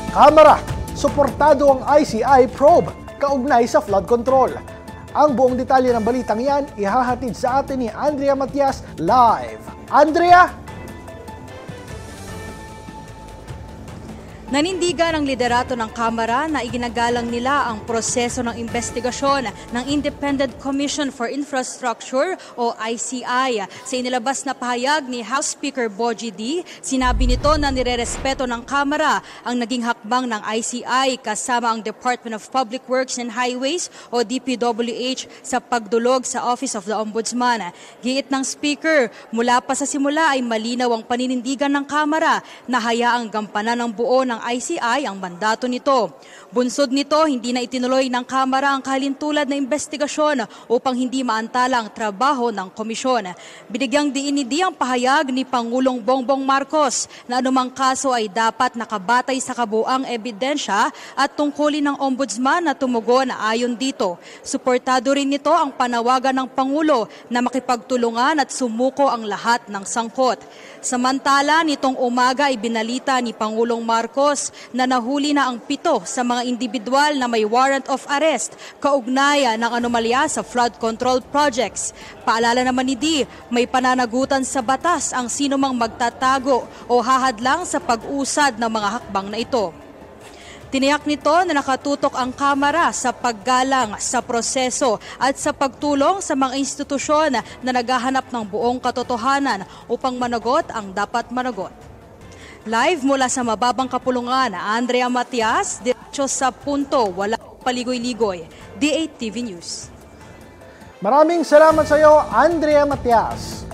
Kamara, suportado ang ICI probe kaugnay sa flood control. Ang buong detalye ng balitang yan ihahatid sa atin ni Andrea Matias live. Andrea? Nanindigan ang liderato ng Kamara na iginagalang nila ang proseso ng investigasyon ng Independent Commission for Infrastructure o ICI. Sa inilabas na pahayag ni House Speaker Bogie D, sinabi nito na nirerespeto ng Kamara ang naging hakbang ng ICI kasama ang Department of Public Works and Highways o DPWH sa pagdulog sa Office of the Ombudsman. Giit ng Speaker, mula pa sa simula ay malinaw ang paninindigan ng Kamara na hayaang gampanan ng buo ng ICI ang mandato nito. Bunsod nito, hindi na itinuloy ng Kamara ang kalintulad na investigasyon upang hindi maantala ang trabaho ng komisyon. Binigyang diin ni D ang pahayag ni Pangulong Bongbong Marcos na anumang kaso ay dapat nakabatay sa kabuang ebidensya at tungkulin ng Ombudsman na tumugon ayon dito. Suportado rin nito ang panawagan ng Pangulo na makipagtulungan at sumuko ang lahat ng sangkot. Samantala, nitong umaga ay binalita ni Pangulong Marcos na nahuli na ang 7 sa mga individual na may warrant of arrest kaugnaya ng anomalya sa flood control projects. Paalala naman ni D, may pananagutan sa batas ang sinumang magtatago o hahadlang sa pag-usad ng mga hakbang na ito. Tiniyak nito na nakatutok ang Kamara sa paggalang sa proseso at sa pagtulong sa mga institusyon na naghahanap ng buong katotohanan upang managot ang dapat managot. Live mula sa mababang kapulungan, Andrea Matias, diretso sa punto, walang paligoy-ligoy, D8 TV News. Maraming salamat sa iyo, Andrea Matias.